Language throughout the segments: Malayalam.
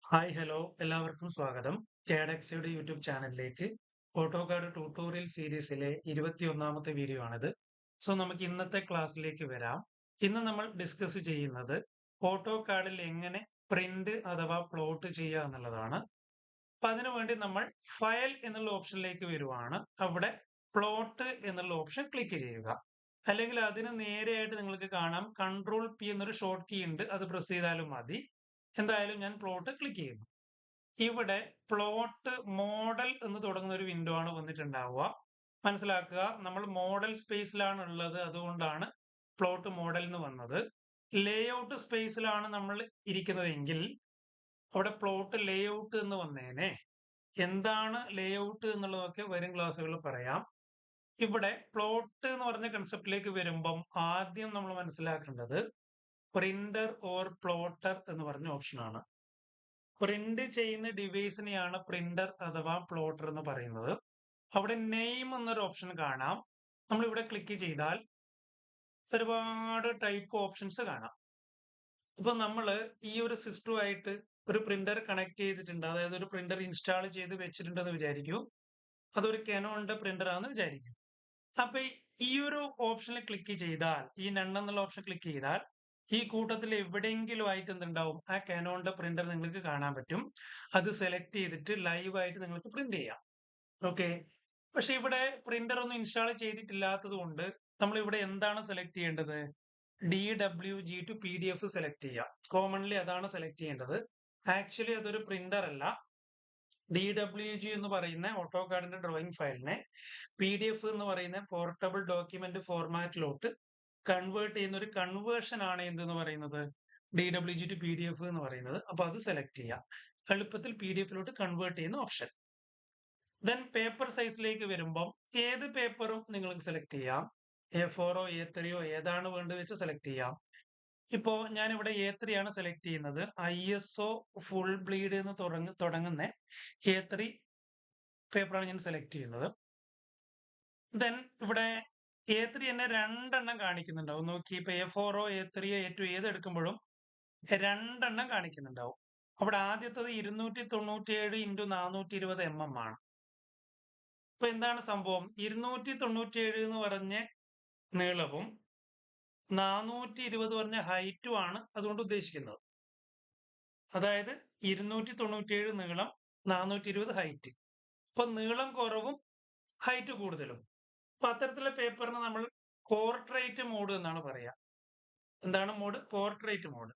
ഹായ് ഹലോ എല്ലാവർക്കും സ്വാഗതം. കാഡെക്സിയുടെ യൂട്യൂബ് ചാനലിലേക്ക് ഓട്ടോകാഡ് ട്യൂട്ടോറിയൽ സീരീസിലെ 21ാമത്തെ വീഡിയോ ആണിത്. സോ നമുക്ക് ഇന്നത്തെ ക്ലാസ്സിലേക്ക് വരാം. ഇന്ന് നമ്മൾ ഡിസ്കസ് ചെയ്യുന്നത് ഓട്ടോകാഡിൽ എങ്ങനെ പ്രിന്റ് അഥവാ പ്ലോട്ട് ചെയ്യുക എന്നുള്ളതാണ്. അപ്പൊ അതിനുവേണ്ടി നമ്മൾ ഫയൽ എന്നുള്ള ഓപ്ഷനിലേക്ക് വരുവാണ്. അവിടെ പ്ലോട്ട് എന്നുള്ള ഓപ്ഷൻ ക്ലിക്ക് ചെയ്യുക. അല്ലെങ്കിൽ അതിന് നേരെയായിട്ട് നിങ്ങൾക്ക് കാണാം കൺട്രോൾ പി എന്നൊരു ഷോർട്ട് കീ ഉണ്ട്, അത് പ്രസ് ചെയ്താലും മതി. എന്തായാലും ഞാൻ പ്ലോട്ട് ക്ലിക്ക് ചെയ്യുന്നു. ഇവിടെ പ്ലോട്ട് മോഡൽ എന്ന് തുടങ്ങുന്ന ഒരു വിൻഡോ ആണ് വന്നിട്ടുണ്ടാവുക. മനസ്സിലാക്കുക, നമ്മൾ മോഡൽ സ്പേസിലാണ് ഉള്ളത്, അതുകൊണ്ടാണ് പ്ലോട്ട് മോഡൽ എന്ന് വന്നത്. ലേഔട്ട് സ്പേസിലാണ് നമ്മൾ ഇരിക്കുന്നതെങ്കിൽ അവിടെ പ്ലോട്ട് ലേഔട്ട് എന്ന് വന്നേനെ. എന്താണ് ലേഔട്ട് എന്നുള്ളതൊക്കെ വരും ക്ലാസ്സുകളിൽ പറയാം. ഇവിടെ പ്ലോട്ട് എന്ന് പറഞ്ഞ കൺസെപ്റ്റിലേക്ക് വരുമ്പം ആദ്യം നമ്മൾ മനസ്സിലാക്കേണ്ടത് പ്രിന്റർ ഓർ പ്ലോട്ടർ എന്ന് പറഞ്ഞ ഓപ്ഷനാണ്. പ്രിന്റ് ചെയ്യുന്ന ഡിവൈസിനെയാണ് പ്രിന്റർ അഥവാ പ്ലോട്ടർ എന്ന് പറയുന്നത്. അവിടെ നെയിം എന്നൊരു ഓപ്ഷൻ കാണാം. നമ്മൾ ഇവിടെ ക്ലിക്ക് ചെയ്താൽ ഒരുപാട് ടൈപ്പ് ഓപ്ഷൻസ് കാണാം. ഇപ്പൊ നമ്മൾ ഈ ഒരു സിസ്റ്റവുമായിട്ട് ഒരു പ്രിന്റർ കണക്ട് ചെയ്തിട്ടുണ്ട്, അതായത് ഒരു പ്രിന്റർ ഇൻസ്റ്റാൾ ചെയ്ത് വെച്ചിട്ടുണ്ടെന്ന് വിചാരിക്കൂ. അതൊരു കനോണിന്റെ പ്രിന്റർ ആണെന്ന് വിചാരിക്കും. അപ്പൊ ഈ ഒരു ഓപ്ഷനിൽ ക്ലിക്ക് ചെയ്താൽ, ഈ നൺ എന്നുള്ള ഓപ്ഷൻ ക്ലിക്ക് ചെയ്താൽ ഈ കൂട്ടത്തിൽ എവിടെയെങ്കിലും ആയിട്ട് എന്തുണ്ടാവും, ആ കാനോണിന്റെ പ്രിന്റർ നിങ്ങൾക്ക് കാണാൻ പറ്റും. അത് സെലക്ട് ചെയ്തിട്ട് ലൈവ് ആയിട്ട് നിങ്ങൾക്ക് പ്രിന്റ് ചെയ്യാം. ഓക്കെ. പക്ഷെ ഇവിടെ പ്രിന്റർ ഒന്നും ഇൻസ്റ്റാൾ ചെയ്തിട്ടില്ലാത്തത് കൊണ്ട് നമ്മൾ ഇവിടെ എന്താണ് സെലക്ട് ചെയ്യേണ്ടത്? DWG to PDF സെലക്ട് ചെയ്യാം. കോമൺലി അതാണ് സെലക്ട് ചെയ്യേണ്ടത്. ആക്ച്വലി അതൊരു പ്രിന്റർ അല്ല. DWG എന്ന് പറയുന്ന ഓട്ടോകാഡിന്റെ ഡ്രോയിങ് ഫയലിനെ PDF എന്ന് പറയുന്ന പോർട്ടബിൾ ഡോക്യുമെന്റ് ഫോർമാറ്റിലോട്ട് കൺവേർട്ട് ചെയ്യുന്ന ഒരു കൺവേർഷൻ ആണ് എന്തെന്ന് പറയുന്നത്, DWG to PDF എന്ന് പറയുന്നത്. അപ്പൊ അത് സെലക്ട് ചെയ്യാം. എളുപ്പത്തിൽ PDF കൺവേർട്ട് ചെയ്യുന്ന ഓപ്ഷൻ. ദെൻ പേപ്പർ സൈസിലേക്ക് വരുമ്പം ഏത് പേപ്പറും നിങ്ങൾക്ക് സെലക്ട് ചെയ്യാം. A4 A3 ഏതാണ് വേണ്ടത് വെച്ച് സെലക്ട് ചെയ്യാം. ഇപ്പോ ഞാൻ ഇവിടെ A3 ആണ് സെലക്ട് ചെയ്യുന്നത്. ISO ഫുൾ ബ്ലീഡ് എന്ന് തുടങ്ങുന്ന A3 പേപ്പറാണ് ഞാൻ സെലക്ട് ചെയ്യുന്നത്. ദെൻ ഇവിടെ A3 തന്നെ രണ്ടെണ്ണം കാണിക്കുന്നുണ്ടാവും. നോക്കി, ഇപ്പൊ A4 A3 A2 ഏത് എടുക്കുമ്പോഴും രണ്ടെണ്ണം കാണിക്കുന്നുണ്ടാവും. അവിടെ ആദ്യത്തത് 297x420 ആണ്. ഇപ്പൊ എന്താണ് സംഭവം? 297 എന്ന് പറഞ്ഞ നീളവും 420 പറഞ്ഞ ഹൈറ്റും ആണ് അതുകൊണ്ട് ഉദ്ദേശിക്കുന്നത്. അതായത് 297 നീളം, 420 ഹൈറ്റ്. ഇപ്പൊ നീളം കുറവും ഹൈറ്റ് കൂടുതലും. അപ്പൊ അത്തരത്തിലുള്ള പേപ്പറിന് നമ്മൾ പോർട്രേറ്റ് മോഡ് എന്നാണ് പറയാ. എന്താണ് മോഡ്? Portrait mode.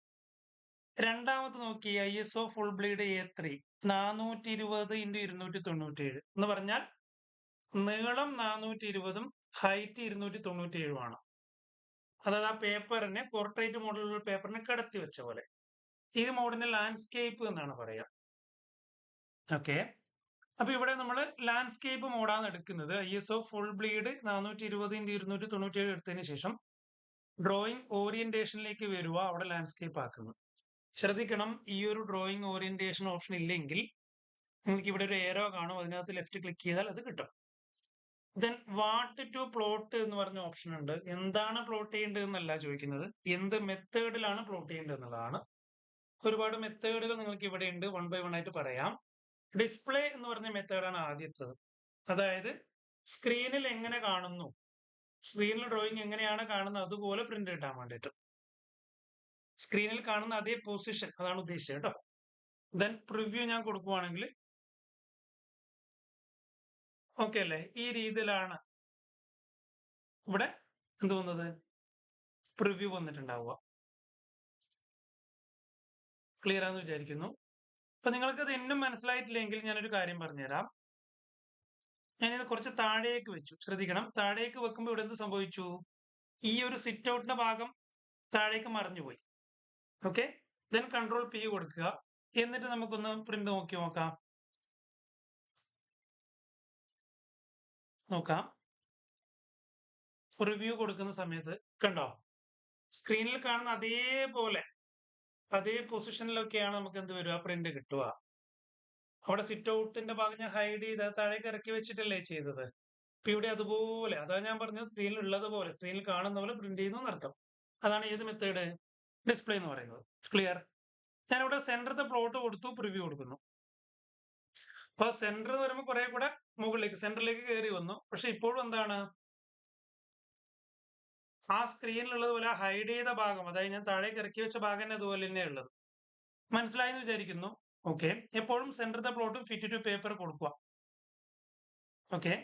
രണ്ടാമത് നോക്കി, ISO full bleed A3 420x297 എന്ന് പറഞ്ഞാൽ നീളം 420ഉം ഹൈറ്റ് 297 ആണ്. അതായത് ആ പേപ്പറിനെ പോർട്രേറ്റ് മോഡിലുള്ള പേപ്പറിനെ കിടത്തി വെച്ച പോലെ. ഈ മോഡിനെ ലാൻഡ്സ്കേപ്പ് എന്നാണ് പറയാ. ഓക്കെ. അപ്പൊ ഇവിടെ നമ്മൾ ലാൻഡ്സ്കേപ്പ് മോഡാണ് എടുക്കുന്നത്. ISO ഫുൾ ബ്ലീഡ് 420x297 എടുത്തതിന് ശേഷം ഡ്രോയിങ് ഓറിയന്റേഷനിലേക്ക് വരിക, അവിടെ ലാൻഡ്സ്കേപ്പ് ആക്കുന്നു. ശ്രദ്ധിക്കണം, ഈ ഒരു ഡ്രോയിങ് ഓറിയന്റേഷൻ ഓപ്ഷൻ ഇല്ലെങ്കിൽ നിങ്ങൾക്ക് ഇവിടെ ഒരു ഏരോ കാണും, അതിനകത്ത് ലെഫ്റ്റ് ക്ലിക്ക് ചെയ്താൽ അത് കിട്ടും. ദെൻ വാട്ട് ടു പ്ലോട്ട് എന്ന് പറഞ്ഞ ഓപ്ഷൻ ഉണ്ട്. എന്താണ് പ്ലോട്ട് ചെയ്യേണ്ടത് എന്നല്ല ചോദിക്കുന്നത്, എന്ത് മെത്തേഡിലാണ് പ്ലോട്ട് ചെയ്യേണ്ടത് എന്നുള്ളതാണ്. ഒരുപാട് മെത്തേഡുകൾ നിങ്ങൾക്ക് ഇവിടെ ഉണ്ട്, 1 by 1 ആയിട്ട് പറയാം. ഡിസ്പ്ലേ എന്ന് പറഞ്ഞ മെത്തേഡാണ് ആദ്യത്തത്. അതായത് സ്ക്രീനിൽ എങ്ങനെ കാണുന്നു, സ്ക്രീനിൽ ഡ്രോയിങ് എങ്ങനെയാണ് കാണുന്നത് അതുപോലെ പ്രിന്റ് കിട്ടാൻ വേണ്ടിയിട്ട് സ്ക്രീനിൽ കാണുന്ന അതേ പൊസിഷൻ, അതാണ് ഉദ്ദേശിച്ചത് കേട്ടോ. ദെൻ പ്രിവ്യൂ ഞാൻ കൊടുക്കുവാണെങ്കിൽ ഓക്കെ അല്ലേ? ഈ രീതിയിലാണ് ഇവിടെ എന്ത് വന്നത്, പ്രിവ്യൂ വന്നിട്ടുണ്ടാവുക. ക്ലിയർ ആണെന്ന് വിചാരിക്കുന്നു. അപ്പൊ നിങ്ങൾക്ക് ഇത് എന്നും മനസ്സിലായിട്ടില്ലെങ്കിൽ ഞാനൊരു കാര്യം പറഞ്ഞുതരാം. ഞാനിത് കുറച്ച് താഴേക്ക് വെച്ചു. ശ്രദ്ധിക്കണം, താഴേക്ക് വെക്കുമ്പോൾ ഇവിടെ എന്ത് സംഭവിച്ചു? ഈ ഒരു സിറ്റ് ഔട്ടിന്റെ ഭാഗം താഴേക്ക് മറിഞ്ഞുപോയി. ഓക്കെ. ദെൻ കൺട്രോൾ P കൊടുക്കുക. എന്നിട്ട് നമുക്കൊന്ന് പ്രിന്റ് നോക്കാം. റിവ്യൂ കൊടുക്കുന്ന സമയത്ത് കണ്ടോ, സ്ക്രീനിൽ കാണുന്ന അതേപോലെ അതേ പൊസിഷനിലൊക്കെയാണ് നമുക്ക് എന്ത് വരിക, പ്രിന്റ് കിട്ടുക. അവിടെ സിറ്റ് ഔട്ടിന്റെ ഭാഗം ഞാൻ ഹൈഡ് ചെയ്ത് താഴേക്ക് ഇറക്കി വെച്ചിട്ടല്ലേ ചെയ്തത്. ഇപ്പൊ ഇവിടെ അതുപോലെ, അതാണ് ഞാൻ പറഞ്ഞത്, സ്ക്രീനിൽ ഉള്ളതുപോലെ, സ്ക്രീനിൽ കാണുന്ന പോലെ പ്രിന്റ് ചെയ്യുന്നു എന്നർത്ഥം. അതാണ് ഏത് മെത്തേഡ്? ഡിസ്പ്ലേ എന്ന് പറയുന്നത്. ക്ലിയർ? ഞാനിവിടെ സെന്ററത്തെ പ്ലോട്ട് കൊടുത്തു, പ്രിവ്യൂ കൊടുക്കുന്നു. അപ്പൊ സെന്റർ എന്ന് പറയുമ്പോൾ കുറെ കൂടെ മുകളിലേക്ക് സെന്ററിലേക്ക് കയറി വന്നു. പക്ഷെ ഇപ്പോഴും എന്താണ്, ആ സ്ക്രീനിലുള്ളത് പോലെ ഹൈഡ് ചെയ്ത ഭാഗം, അതായത് ഞാൻ താഴേക്ക് ഇറക്കി വെച്ച ഭാഗം തന്നെ അതുപോലെ തന്നെ ഉള്ളത്. മനസ്സിലായെന്ന് വിചാരിക്കുന്നു. ഓക്കെ, എപ്പോഴും സെന്ററത്തെ പ്ലോട്ടും ഫിറ്റ് ടു പേപ്പർ കൊടുക്കുക. ഓക്കെ,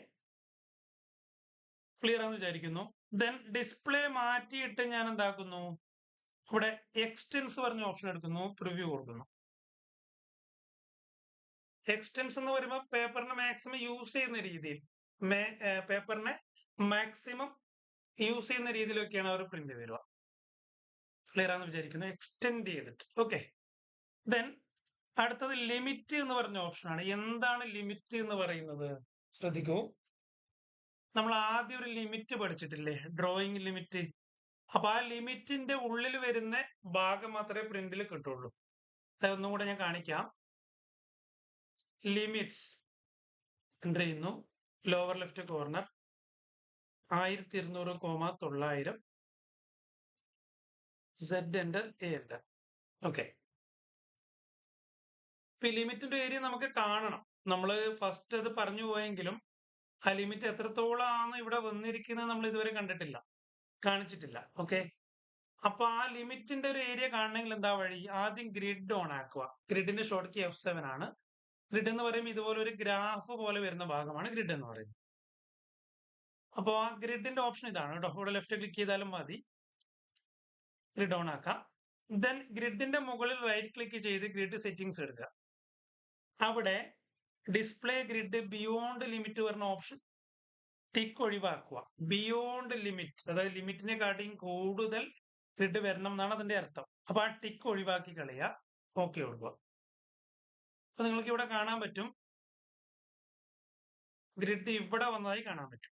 ക്ലിയർ ആണെന്ന് വിചാരിക്കുന്നു. ദെൻ ഡിസ്പ്ലേ മാറ്റിയിട്ട് ഞാൻ എന്താക്കുന്നു, ഇവിടെ എക്സ്റ്റെൻസ് പറഞ്ഞ ഓപ്ഷൻ എടുക്കുന്നു, പ്രിവ്യൂ കൊടുക്കുന്നു. എക്സ്റ്റെൻസ് എന്ന് പറയുമ്പോൾ പേപ്പറിനെ മാക്സിമം യൂസ് ചെയ്യുന്ന രീതിയിൽ, പേപ്പറിനെ മാക്സിമം യൂസ് ചെയ്യുന്ന രീതിയിലൊക്കെയാണ് അവർ പ്രിന്റ് വരിക. ക്ലിയർ ആണെന്ന് വിചാരിക്കുന്നു. എക്സ്റ്റെൻഡ് ചെയ്തിട്ട്. ഓക്കെ, ദെൻ അടുത്തത് ലിമിറ്റ് എന്ന് പറഞ്ഞ ഓപ്ഷനാണ്. എന്താണ് ലിമിറ്റ് എന്ന് പറയുന്നത്? ശ്രദ്ധിക്കൂ, നമ്മൾ ആദ്യം ഒരു ലിമിറ്റ് പഠിച്ചിട്ടില്ലേ, ഡ്രോയിങ് ലിമിറ്റ്. അപ്പൊ ആ ലിമിറ്റിന്റെ ഉള്ളിൽ വരുന്ന ഭാഗം മാത്രമേ പ്രിന്റിൽ കിട്ടുള്ളൂ. അതൊന്നും കൂടെ ഞാൻ കാണിക്കാം. ലിമിറ്റ്സ് എൻ്റർ ചെയ്യുന്നു, lower left corner 1200,900 Z enter, A enter. Okay, ഇപ്പൊ ഈ ലിമിറ്റിന്റെ ഏരിയ നമുക്ക് കാണണം. നമ്മൾ ഫസ്റ്റ് അത് പറഞ്ഞു പോയെങ്കിലും ആ ലിമിറ്റ് എത്രത്തോളമാണ് ഇവിടെ വന്നിരിക്കുന്നത് നമ്മൾ ഇതുവരെ കണ്ടിട്ടില്ല, കാണിച്ചിട്ടില്ല. ഓക്കെ, അപ്പൊ ആ ലിമിറ്റിന്റെ ഒരു ഏരിയ കാണണമെങ്കിൽ എന്താ വഴി? ആദ്യം ഗ്രിഡ് ഓൺ ആക്കുക. ഗ്രിഡിന്റെ ഷോർട്ട് കീ F7 ആണ്. ഗ്രിഡ് എന്ന് പറയുമ്പോൾ ഇതുപോലെ ഒരു ഗ്രാഫ് പോലെ വരുന്ന ഭാഗമാണ് ഗ്രിഡ് എന്ന് പറയുന്നത്. അപ്പൊ ആ ഗ്രിഡിന്റെ ഓപ്ഷൻ ഇതാണ് കേട്ടോ. ഇവിടെ ലെഫ്റ്റ് ക്ലിക്ക് ചെയ്താലും മതി, ഗ്രിഡ് ഓൺ ആക്കാം. ദെൻ ഗ്രിഡിന്റെ മുകളിൽ റൈറ്റ് ക്ലിക്ക് ചെയ്ത് ഗ്രിഡ് സെറ്റിംഗ്സ് എടുക്കുക. അവിടെ ഡിസ്പ്ലേ ഗ്രിഡ് ബിയോണ്ട് ലിമിറ്റ് പറഞ്ഞ ഓപ്ഷൻ ടിക്ക് ഒഴിവാക്കുക. ബിയോണ്ട് ലിമിറ്റ്, അതായത് ലിമിറ്റിനെ കാട്ടിയും കൂടുതൽ ഗ്രിഡ് വരണം എന്നാണ് അതിന്റെ അർത്ഥം. അപ്പൊ ആ ടിക്ക് ഒഴിവാക്കി കളയുക, ഓക്കെ കൊടുക്കുക. അപ്പൊ നിങ്ങൾക്ക് ഇവിടെ കാണാൻ പറ്റും, ഗ്രിഡ് ഇവിടെ വന്നതായി കാണാൻ പറ്റും.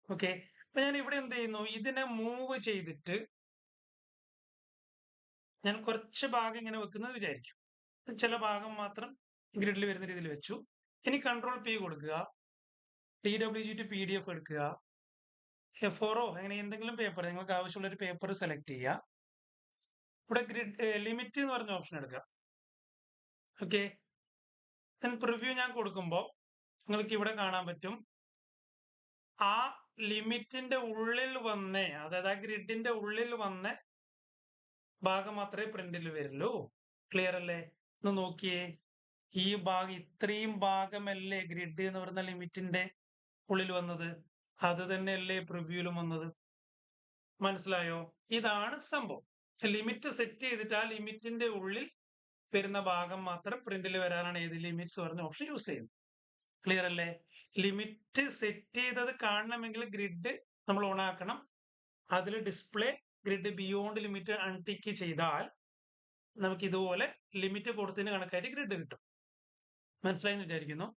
ഓക്കെ, അപ്പൊ ഞാൻ ഇവിടെ എന്ത് ചെയ്യുന്നു, ഇതിനെ മൂവ് ചെയ്തിട്ട് ഞാൻ കുറച്ച് ഭാഗം ഇങ്ങനെ വെക്കുന്നത് വിചാരിക്കും. ചില ഭാഗം മാത്രം ഗ്രിഡിൽ വരുന്ന രീതിയിൽ വെച്ചു. ഇനി കൺട്രോൾ P കൊടുക്കുക, DWG to PDF എടുക്കുക, F4 അങ്ങനെ എന്തെങ്കിലും പേപ്പർ, നിങ്ങൾക്ക് ആവശ്യമുള്ള ഒരു പേപ്പർ സെലക്ട് ചെയ്യുക. ഇവിടെ ഗ്രിഡ് ലിമിറ്റ് എന്ന് പറഞ്ഞ ഓപ്ഷൻ എടുക്കുക. ഓക്കെ, ദെൻ പ്രിവ്യൂ ഞാൻ കൊടുക്കുമ്പോൾ നിങ്ങൾക്ക് ഇവിടെ കാണാൻ പറ്റും, ആ ലിമിറ്റിന്റെ ഉള്ളിൽ വന്നേ, അതായത് ആ ഗ്രിഡിന്റെ ഉള്ളിൽ വന്ന ഭാഗം മാത്രമേ പ്രിന്റിൽ വരുള്ളൂ. ക്ലിയർ അല്ലേ? ഒന്ന് നോക്കിയേ, ഈ ഭാഗം, ഇത്രയും ഭാഗമല്ലേ ഗ്രിഡ് എന്ന് പറയുന്ന ലിമിറ്റിന്റെ ഉള്ളിൽ വന്നത്? അത് തന്നെയല്ലേ പ്രിവ്യൂലും വന്നത്? മനസ്സിലായോ? ഇതാണ് സംഭവം. ലിമിറ്റ് സെറ്റ് ചെയ്തിട്ട് ആ ലിമിറ്റിന്റെ ഉള്ളിൽ വരുന്ന ഭാഗം മാത്രം പ്രിന്റിൽ വരാനാണ് ഏത് ലിമിറ്റ്സ് പറഞ്ഞ ഓപ്ഷൻ യൂസ് ചെയ്യുന്നത്. ക്ലിയർ അല്ലേ? ലിമിറ്റ് സെറ്റ് ചെയ്തത് കാണണമെങ്കിൽ ഗ്രിഡ് നമ്മൾ ഓൺ ആക്കണം. അതിൽ ഡിസ്പ്ലേ ഗ്രിഡ് ബിയോണ്ട് ലിമിറ്റ് അൺടിക്ക് ചെയ്താൽ നമുക്ക് ഇതുപോലെ ലിമിറ്റ് കൊടുത്തതിന് കണക്കായിട്ട് ഗ്രിഡ് കിട്ടും. മനസ്സിലായെന്ന് വിചാരിക്കുന്നു.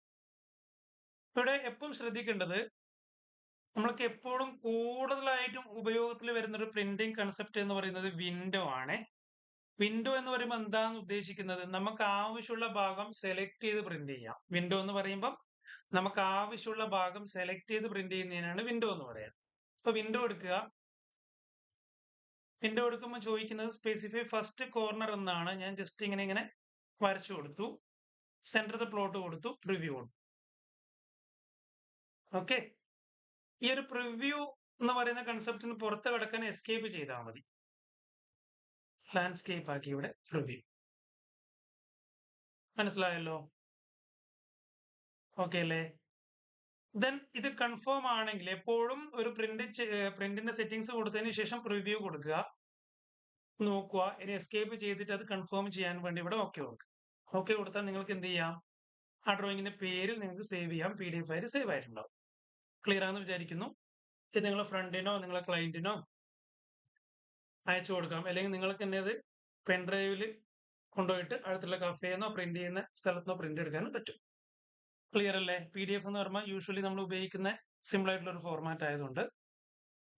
ഇവിടെ എപ്പോഴും ശ്രദ്ധിക്കേണ്ടത്, നമ്മൾക്ക് എപ്പോഴും കൂടുതലായിട്ടും ഉപയോഗത്തിൽ വരുന്ന ഒരു പ്രിന്റിംഗ് കൺസെപ്റ്റ് എന്ന് പറയുന്നത് വിൻഡോ ആണ്. വിൻഡോ എന്ന് പറയുമ്പോൾ എന്താണ് ഉദ്ദേശിക്കുന്നത്? നമുക്ക് ആവശ്യമുള്ള ഭാഗം സെലക്ട് ചെയ്ത് പ്രിന്റ് ചെയ്യാം. വിൻഡോ എന്ന് പറയുമ്പോൾ നമുക്ക് ആവശ്യമുള്ള ഭാഗം സെലക്ട് ചെയ്ത് പ്രിന്റ് ചെയ്യുന്നതിനാണ് വിൻഡോ എന്ന് പറയുന്നത്. അപ്പൊ വിൻഡോ എടുക്കുക. വിൻഡോ എടുക്കുമ്പോൾ ചോദിക്കുന്നത് സ്പെസിഫൈ ഫസ്റ്റ് കോർണർ എന്നാണ്. ഞാൻ ജസ്റ്റ് ഇങ്ങനെ വരച്ചു കൊടുത്തു, സെന്റർ പ്ലോട്ട് കൊടുത്തു, പ്രിവ്യൂ കൊടുത്തു. ഓക്കെ, ഈ ഒരു പ്രിവ്യൂ എന്ന് പറയുന്ന കൺസെപ്റ്റിന് പുറത്ത് കിടക്കാൻ എസ്കേപ്പ് ചെയ്താൽ മതി. ലാൻഡ്സ്കേപ്പ് ആക്കി ഇവിടെ പ്രിവ്യൂ. മനസ്സിലായല്ലോ? ഓക്കെ അല്ലേ? ദെൻ ഇത് കൺഫേം ആണെങ്കിൽ എപ്പോഴും ഒരു പ്രിന്റിന്റെ സെറ്റിംഗ്സ് കൊടുത്തതിന് ശേഷം പ്രിവ്യൂ കൊടുക്കുക, നോക്കുക. ഇനി എസ്കേപ്പ് ചെയ്തിട്ട് അത് കൺഫേം ചെയ്യാൻ വേണ്ടി ഇവിടെ ഓക്കെ കൊടുക്കുക. ഓക്കെ കൊടുത്താൽ നിങ്ങൾക്ക് എന്ത് ചെയ്യാം, ആ ഡ്രോയിങ്ങിന്റെ പേരിൽ നിങ്ങൾക്ക് സേവ് ചെയ്യാം, PDF ആയിട്ട് സേവ് ആയിട്ടുണ്ടാവും. ക്ലിയർ ആണെന്ന് വിചാരിക്കുന്നു. ഇത് നിങ്ങളെ ഫ്രണ്ടിനോ നിങ്ങളെ ക്ലയന്റിനോ അയച്ചു കൊടുക്കാം, അല്ലെങ്കിൽ നിങ്ങൾക്ക് തന്നെ അത് പെൻഡ്രൈവിൽ കൊണ്ടുപോയിട്ട് അടുത്തുള്ള കഫേന്നോ പ്രിന്റ് ചെയ്യുന്ന സ്ഥലത്തുനിന്നോ പ്രിന്റ് എടുക്കാനും പറ്റും. ക്ലിയർ അല്ലേ? PDF എന്ന് പറയുമ്പോൾ യൂഷ്വലി നമ്മൾ ഉപയോഗിക്കുന്ന സിമ്പിൾ ആയിട്ടുള്ള ഒരു ഫോർമാറ്റ് ആയതുകൊണ്ട്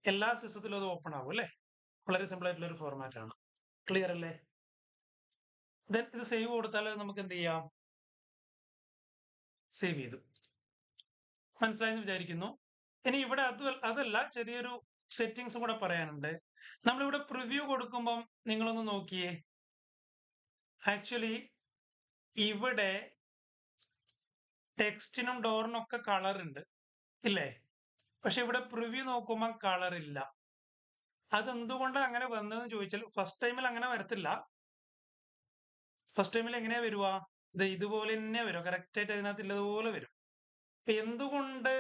എല്ലാ സിസ്റ്റത്തിലും അത് ഓപ്പൺ ആവും അല്ലേ? വളരെ സിമ്പിൾ ആയിട്ടുള്ള ഒരു ഫോർമാറ്റ് ആണ്. ക്ലിയർ അല്ലേ? ദെൻ ഇത് സേവ് കൊടുത്താൽ നമുക്ക് എന്ത് ചെയ്യാം, സേവ് ചെയ്തു. മനസ്സിലായെന്ന് വിചാരിക്കുന്നു. ഇനി ഇവിടെ അതല്ല, ചെറിയൊരു സെറ്റിംഗ്സും കൂടെ പറയാനുണ്ട്. നമ്മളിവിടെ പ്രിവ്യൂ കൊടുക്കുമ്പം നിങ്ങളൊന്ന് നോക്കിയേ, ആക്ച്വലി ഇവിടെ ടെക്സ്റ്റിനും ഡോറിനും ഒക്കെ കളർ ഉണ്ട് ഇല്ലേ? പക്ഷെ ഇവിടെ പ്രിവ്യൂ നോക്കുമ്പോൾ കളർ ഇല്ല. അതെന്തുകൊണ്ടാണ് അങ്ങനെ വന്നതെന്ന് ചോദിച്ചാൽ ഫസ്റ്റ് ടൈമിൽ അങ്ങനെ വരത്തില്ല. ഫസ്റ്റ് ടൈമിൽ എങ്ങനെയാ വരുക? ഇത് ഇതുപോലെ തന്നെ വരും, കറക്റ്റ് ആയിട്ട് അതിനകത്ത് ഇല്ലതുപോലെ വരും. അപ്പൊ എന്തുകൊണ്ട്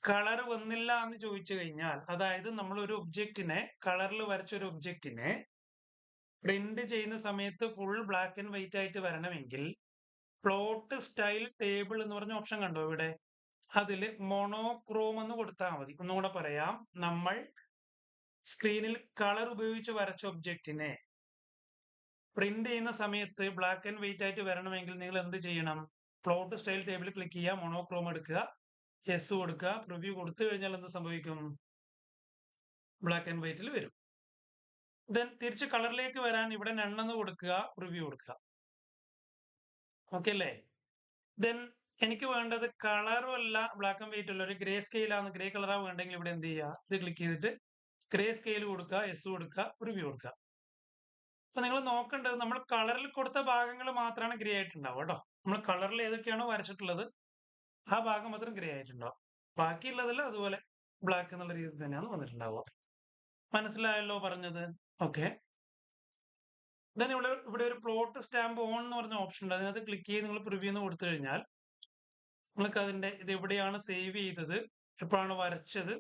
കളർ വന്നില്ല എന്ന് ചോദിച്ചു കഴിഞ്ഞാൽ, അതായത് നമ്മൾ ഒരു ഒബ്ജക്റ്റിനെ കളറിൽ വരച്ച ഒരു ഒബ്ജക്റ്റിനെ പ്രിന്റ് ചെയ്യുന്ന സമയത്ത് ഫുൾ ബ്ലാക്ക് ആൻഡ് വൈറ്റ് ആയിട്ട് വരണമെങ്കിൽ പ്ലോട്ട് സ്റ്റൈൽ ടേബിൾ എന്ന് പറഞ്ഞ ഓപ്ഷൻ കണ്ടോ ഇവിടെ? അതിൽ മോണോക്രോം എന്ന് കൊടുത്താൽ മതി. ഒന്നുകൂടെ പറയാം, നമ്മൾ സ്ക്രീനിൽ കളർ ഉപയോഗിച്ച് വരച്ച ഒബ്ജക്റ്റിനെ പ്രിന്റ് ചെയ്യുന്ന സമയത്ത് ബ്ലാക്ക് ആൻഡ് വൈറ്റ് ആയിട്ട് വരണമെങ്കിൽ നിങ്ങൾ എന്ത് ചെയ്യണം? പ്ലോട്ട് സ്റ്റൈൽ ടേബിൾ ക്ലിക്ക് ചെയ്യുക, മോണോക്രോം എടുക്കുക, യെസ് കൊടുക്കുക. പ്രിവ്യൂ കൊടുത്തു കഴിഞ്ഞാൽ എന്ത് സംഭവിക്കും? ബ്ലാക്ക് ആൻഡ് വൈറ്റിൽ വരും. ദെൻ തിരിച്ച് കളറിലേക്ക് വരാൻ ഇവിടെ നണ്ണെന്ന് കൊടുക്കുക, പ്രിവ്യൂ കൊടുക്കുക. ഓക്കെ അല്ലേ? ദെൻ എനിക്ക് വേണ്ടത് കളറും അല്ല ബ്ലാക്ക് ആൻഡ് വൈറ്റ് അല്ല, ഒരു ഗ്രേ സ്കെയിലാണ്, ഗ്രേ കളറാ വേണ്ടെങ്കിൽ ഇവിടെ എന്ത് ചെയ്യുക? ഇത് ക്ലിക്ക് ചെയ്തിട്ട് ഗ്രേ സ്കെയിൽ കൊടുക്കുക, യെസ് കൊടുക്കുക, പ്രിവ്യൂ കൊടുക്കുക. അപ്പൊ നിങ്ങൾ നോക്കേണ്ടത് നമ്മൾ കളറിൽ കൊടുത്ത ഭാഗങ്ങൾ മാത്രമാണ് ഗ്രേ ആയിട്ടുണ്ടാവുക കേട്ടോ. നമ്മൾ കളറിൽ ഏതൊക്കെയാണോ വരച്ചിട്ടുള്ളത് ആ ഭാഗം മാത്രം ഗ്രേ ആയിട്ടുണ്ടാവും. ബാക്കിയുള്ളതെല്ലാം അതുപോലെ ബ്ലാക്ക് എന്നുള്ള രീതിയിൽ തന്നെയാണ് വന്നിട്ടുണ്ടാവുക. മനസ്സിലായല്ലോ പറഞ്ഞത്? ഓക്കെ. ദെൻ ഇവിടെ ഒരു പ്ലോട്ട് സ്റ്റാമ്പ് ഓൺ എന്ന് പറഞ്ഞ ഓപ്ഷൻ ഉണ്ട്. അതിനകത്ത് ക്ലിക്ക് ചെയ്ത് നിങ്ങൾ പ്രിവ്യൂ എന്ന് കൊടുത്തു കഴിഞ്ഞാൽ നിങ്ങൾക്ക് അതിന്റെ ഇത് എവിടെയാണ് സേവ് ചെയ്തത്, എപ്പോഴാണ് വരച്ചത്,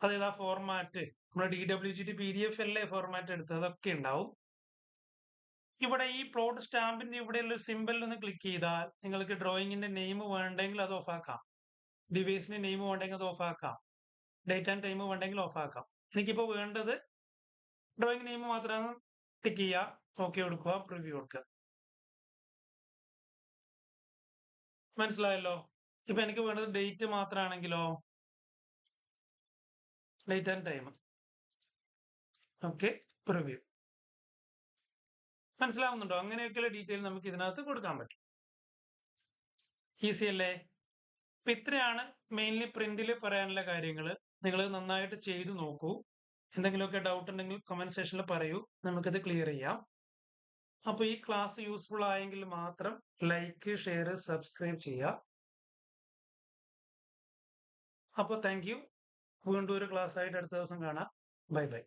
അതേതാ ഫോർമാറ്റ്, നമ്മുടെ DWG PDF അല്ലേ ഫോർമാറ്റ് എടുത്തത്, അതൊക്കെ ഉണ്ടാവും. ഇവിടെ ഈ പ്ലോട്ട് സ്റ്റാമ്പിന്റെ ഇവിടെയുള്ള സിമ്പിൾ ഒന്ന് ക്ലിക്ക് ചെയ്താൽ നിങ്ങൾക്ക് ഡ്രോയിങ്ങിന്റെ നെയിം വേണ്ടെങ്കിൽ അത് ഓഫ് ആക്കാം, ഡിവൈസിന്റെ നെയിം വേണ്ടെങ്കിൽ അത് ഓഫ് ആക്കാം, ഡേറ്റ് ആൻഡ് ടൈം വേണ്ടെങ്കിൽ ഓഫ് ആക്കാം. എനിക്കിപ്പോൾ വേണ്ടത് ഡ്രോയിങ് നെയിം മാത്രമാണ്. ടിക്ക് ചെയ്യുക, ഓക്കെ കൊടുക്കുക, പ്രിവ്യൂ കൊടുക്കുക. മനസ്സിലായല്ലോ? ഇപ്പൊ എനിക്ക് വേണ്ടത് ഡേറ്റ് മാത്രമാണെങ്കിലോ, date and time, okay, preview. മനസ്സിലാവുന്നുണ്ടോ? അങ്ങനെയൊക്കെയുള്ള ഡീറ്റെയിൽ നമുക്ക് ഇതിനകത്ത് കൊടുക്കാൻ പറ്റും. ഈസി അല്ലേ? അപ്പൊ ഇത്രയാണ് മെയിൻലി പ്രിന്റിൽ പറയാനുള്ള കാര്യങ്ങൾ. നിങ്ങൾ നന്നായിട്ട് ചെയ്തു നോക്കൂ. എന്തെങ്കിലുമൊക്കെ ഡൗട്ട് ഉണ്ടെങ്കിൽ കമന്റ് സെക്ഷനിൽ പറയൂ, നമുക്കത് ക്ലിയർ ചെയ്യാം. അപ്പൊ ഈ ക്ലാസ് യൂസ്ഫുൾ ആയെങ്കിൽ മാത്രം ലൈക്ക്, ഷെയർ, സബ്സ്ക്രൈബ് ചെയ്യുക. അപ്പോൾ താങ്ക് യു. വീണ്ടും ഒരു ക്ലാസ് ആയിട്ട് അടുത്ത ദിവസം കാണാം. Bye bye.